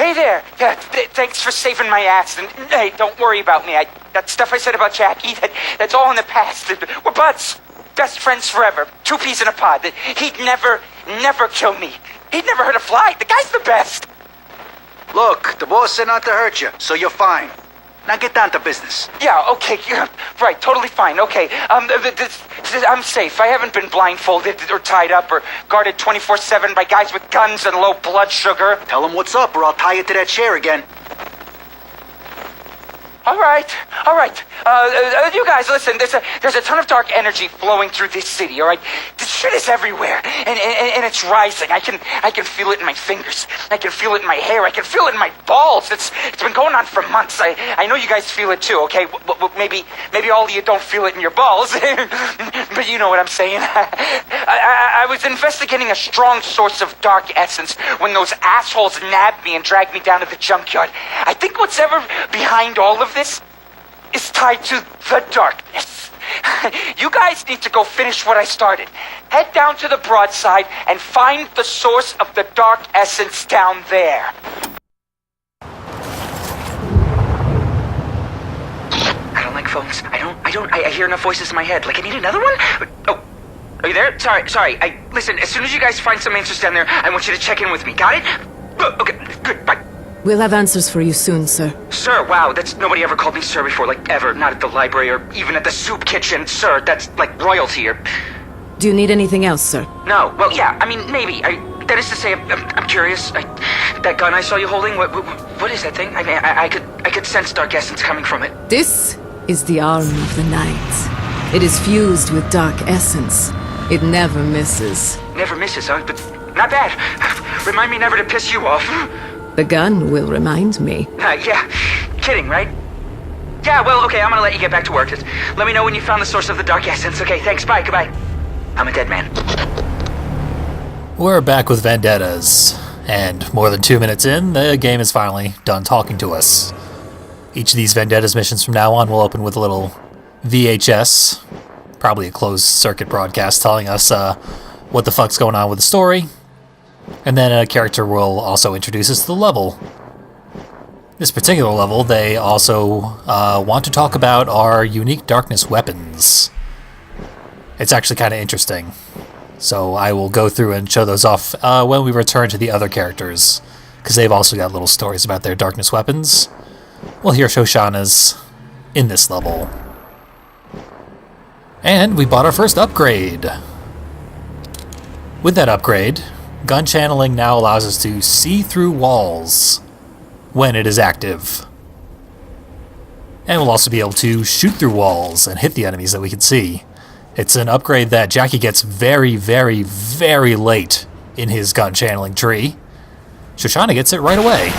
Hey there. Thanks for saving my ass. And hey, don't worry about me. That stuff I said about Jackie, that's all in the past. We're buds. Best friends forever. 2 peas in a pod. He'd never kill me. He'd never hurt a fly. The guy's the best. Look, the boss said not to hurt you, so you're fine. Now get down to business. Yeah, okay. Right, totally fine. Okay. I'm safe. I haven't been blindfolded or tied up or guarded 24/7 by guys with guns and low blood sugar. Tell them what's up or I'll tie you to that chair again. All right. You guys, listen. There's a ton of dark energy flowing through this city. All right, this shit is everywhere, and it's rising. I can feel it in my fingers. I can feel it in my hair. I can feel it in my balls. It's been going on for months. I know you guys feel it too. Okay, maybe all of you don't feel it in your balls, but you know what I'm saying. I was investigating a strong source of dark essence when those assholes nabbed me and dragged me down to the junkyard. I think what's ever behind all of this is tied to the darkness. You guys need to go finish what I started. Head down to the broadside and find the source of the dark essence down there. I don't like phones. I hear enough voices in my head. Like, I need another one? Oh, are you there? Sorry. Listen, as soon as you guys find some answers down there, I want you to check in with me. Got it? Okay, good, bye. We'll have answers for you soon, sir. Sir, wow, nobody ever called me sir before, like ever. Not at the library or even at the soup kitchen. Sir, that's like royalty or... Do you need anything else, sir? No, well, yeah, I mean, maybe. That is to say, I'm curious. That gun I saw you holding, what is that thing? I mean, I could sense dark essence coming from it. This is the arm of the night. It is fused with dark essence. It never misses. Never misses, huh? But not bad. Remind me never to piss you off. The gun will remind me. Yeah. Kidding, right? Yeah, well, okay, I'm gonna let you get back to work. Just let me know when you found the source of the dark essence. Okay, thanks, bye, goodbye. I'm a dead man. We're back with Vendettas, and more than 2 minutes in, the game is finally done talking to us. Each of these Vendettas missions from now on will open with a little VHS, probably a closed circuit broadcast telling us what the fuck's going on with the story. And then a character will also introduce us to the level. This particular level, they also want to talk about our unique darkness weapons. It's actually kind of interesting. So I will go through and show those off when we return to the other characters, because they've also got little stories about their darkness weapons. We'll hear Shoshana's in this level. And we bought our first upgrade. With that upgrade, gun channeling now allows us to see through walls when it is active. And we'll also be able to shoot through walls and hit the enemies that we can see. It's an upgrade that Jackie gets very, very, very late in his gun channeling tree. Shoshana gets it right away.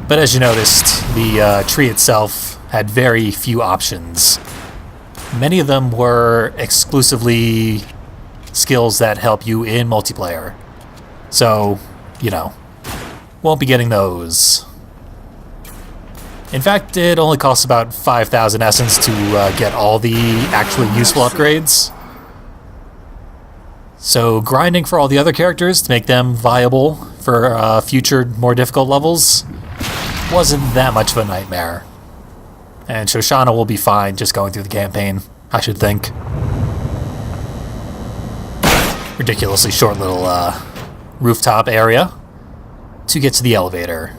But as you noticed, the tree itself had very few options. Many of them were exclusively skills that help you in multiplayer. So, you know, won't be getting those. In fact, it only costs about 5,000 essence to get all the actually useful upgrades. So grinding for all the other characters to make them viable for future, more difficult levels wasn't that much of a nightmare. And Shoshana will be fine just going through the campaign, I should think. Ridiculously short little rooftop area to get to the elevator.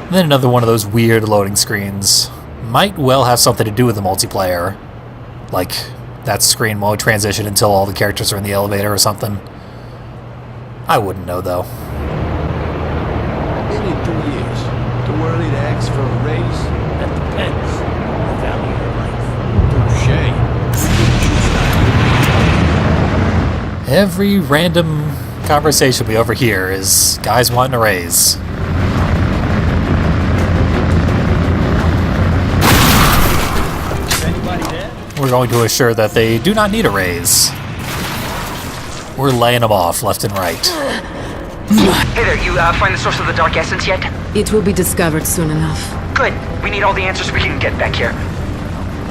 And then another one of those weird loading screens. Might well have something to do with the multiplayer. Like, that screen won't transition until all the characters are in the elevator or something. I wouldn't know, though. Maybe in 2 years. Too early to ask for a raise? That depends on the value of life. Touche. Every random conversation we overhear is guys wanting a raise. We're going to assure that they do not need a raise. We're laying them off left and right. Hey there, you find the source of the dark essence yet? It will be discovered soon enough. Good. We need all the answers we can get back here.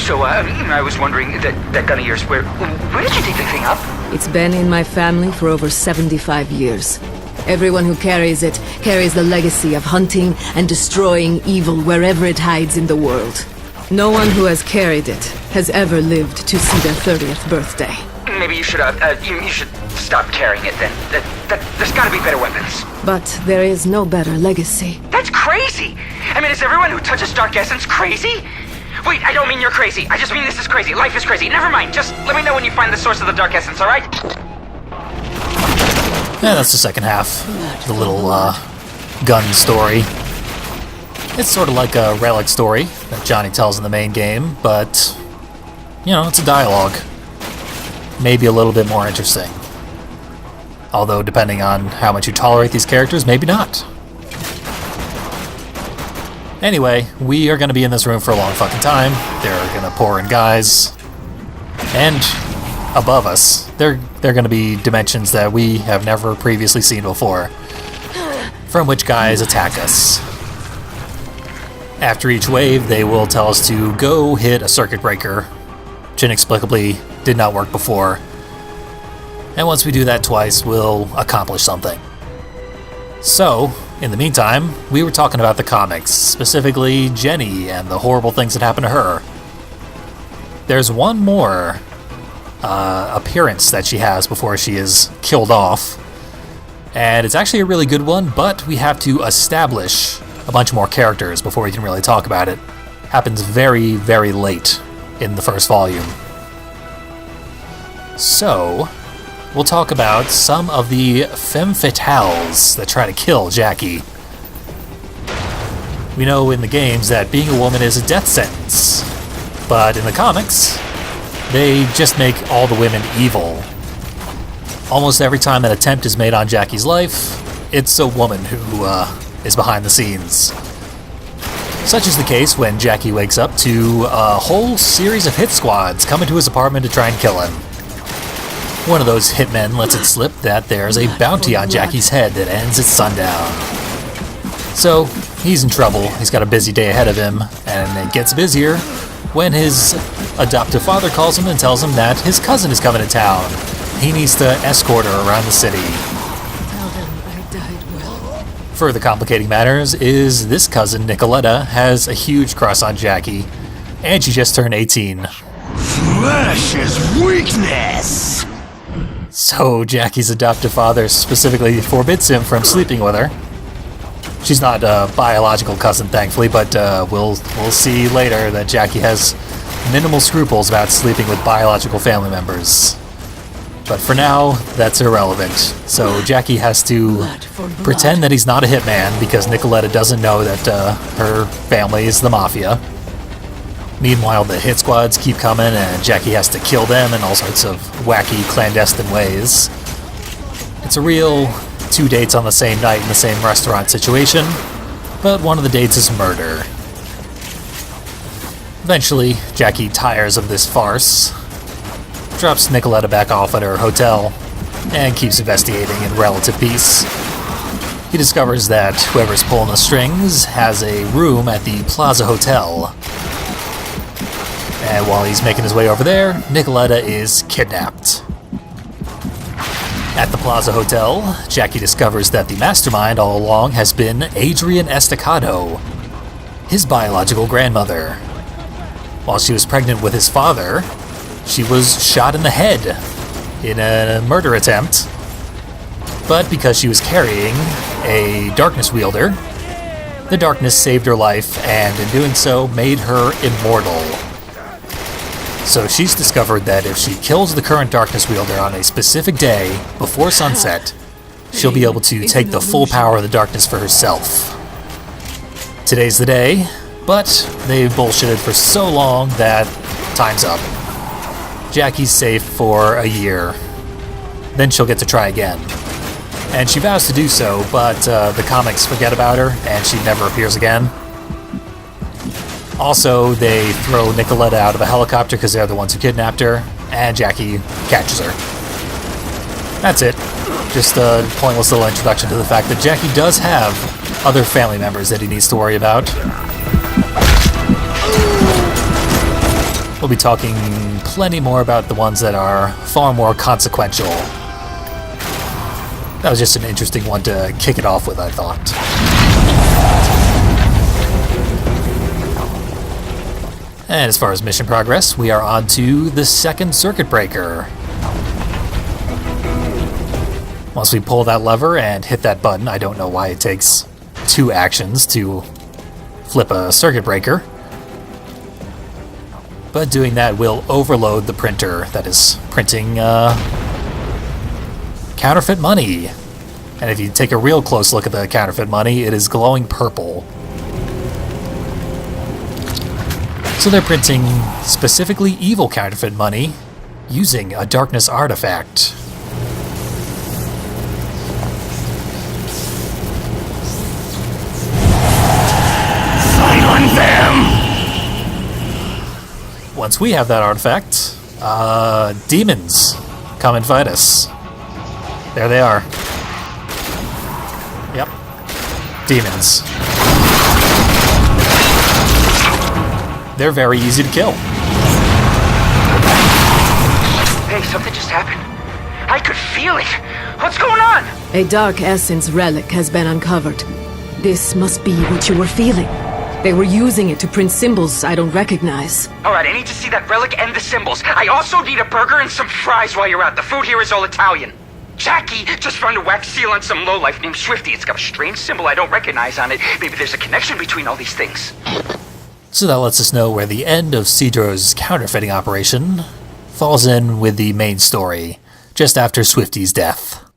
So, I was wondering, that gun of yours, where did you take the thing up? It's been in my family for over 75 years. Everyone who carries it carries the legacy of hunting and destroying evil wherever it hides in the world. No one who has carried it has ever lived to see their 30th birthday. Maybe you should, you should stop carrying it then. There's gotta be better weapons. But there is no better legacy. That's crazy! I mean, is everyone who touches Dark Essence crazy? Wait, I don't mean you're crazy. I just mean this is crazy. Life is crazy. Never mind. Just let me know when you find the source of the Dark Essence, alright? Yeah, that's the second half. The little, gun story. It's sort of like a relic story that Johnny tells in the main game, but, you know, it's a dialogue. Maybe a little bit more interesting. Although, depending on how much you tolerate these characters, maybe not. Anyway, we are going to be in this room for a long fucking time. They're going to pour in guys. And above us, they're going to be dimensions that we have never previously seen before, from which guys attack us. After each wave, they will tell us to go hit a circuit breaker, which inexplicably did not work before. And once we do that twice, we'll accomplish something. So, in the meantime, we were talking about the comics, specifically Jenny and the horrible things that happened to her. There's one more appearance that she has before she is killed off, and it's actually a really good one, but we have to establish a bunch more characters before we can really talk about it. Happens very, very late in the first volume. So, we'll talk about some of the femme fatales that try to kill Jackie. We know in the games that being a woman is a death sentence, but in the comics, they just make all the women evil. Almost every time an attempt is made on Jackie's life, it's a woman who is behind the scenes. Such is the case when Jackie wakes up to a whole series of hit squads come into his apartment to try and kill him. One of those hitmen lets it slip that there's a bounty on Jackie's head that ends at sundown. So, he's in trouble. He's got a busy day ahead of him, and it gets busier when his adoptive father calls him and tells him that his cousin is coming to town. He needs to escort her around the city. Tell them I died well. Further complicating matters is this cousin, Nicoletta, has a huge crush on Jackie, and she just turned 18. Flesh is weakness! So Jackie's adoptive father specifically forbids him from sleeping with her. She's not a biological cousin, thankfully, but we'll see later that Jackie has minimal scruples about sleeping with biological family members. But for now, that's irrelevant. So Jackie has to pretend that he's not a hitman because Nicoletta doesn't know that her family is the mafia. Meanwhile, the hit squads keep coming, and Jackie has to kill them in all sorts of wacky, clandestine ways. It's a real 2 dates on the same night in the same restaurant situation, but one of the dates is murder. Eventually, Jackie tires of this farce, drops Nicoletta back off at her hotel, and keeps investigating in relative peace. He discovers that whoever's pulling the strings has a room at the Plaza Hotel. And while he's making his way over there, Nicoletta is kidnapped. At the Plaza Hotel, Jackie discovers that the mastermind all along has been Adrian Estacado, his biological grandmother. While she was pregnant with his father, she was shot in the head in a murder attempt. But because she was carrying a darkness wielder, the darkness saved her life and in doing so made her immortal. So she's discovered that if she kills the current darkness wielder on a specific day before sunset, she'll be able to take the full power of the darkness for herself. Today's the day, but they've bullshitted for so long that time's up. Jackie's safe for a year. Then she'll get to try again. And she vows to do so, but the comics forget about her and she never appears again. Also, they throw Nicoletta out of a helicopter because they're the ones who kidnapped her, and Jackie catches her. That's it. Just a pointless little introduction to the fact that Jackie does have other family members that he needs to worry about. We'll be talking plenty more about the ones that are far more consequential. That was just an interesting one to kick it off with, I thought. And as far as mission progress, we are on to the second circuit breaker. Once we pull that lever and hit that button, I don't know why it takes 2 actions to flip a circuit breaker. But doing that will overload the printer that is printing counterfeit money. And if you take a real close look at the counterfeit money, it is glowing purple. So they're printing specifically evil counterfeit money using a darkness artifact. Silence them! Once we have that artifact, demons come and fight us. There they are. Yep. Demons. They're very easy to kill. Hey, something just happened. I could feel it. What's going on? A dark essence relic has been uncovered. This must be what you were feeling. They were using it to print symbols I don't recognize. All right, I need to see that relic and the symbols. I also need a burger and some fries while you're out. The food here is all Italian. Jackie just found a wax seal on some lowlife named Swifty. It's got a strange symbol I don't recognize on it. Maybe there's a connection between all these things. So that lets us know where the end of Cedro's counterfeiting operation falls in with the main story, just after Swifty's death.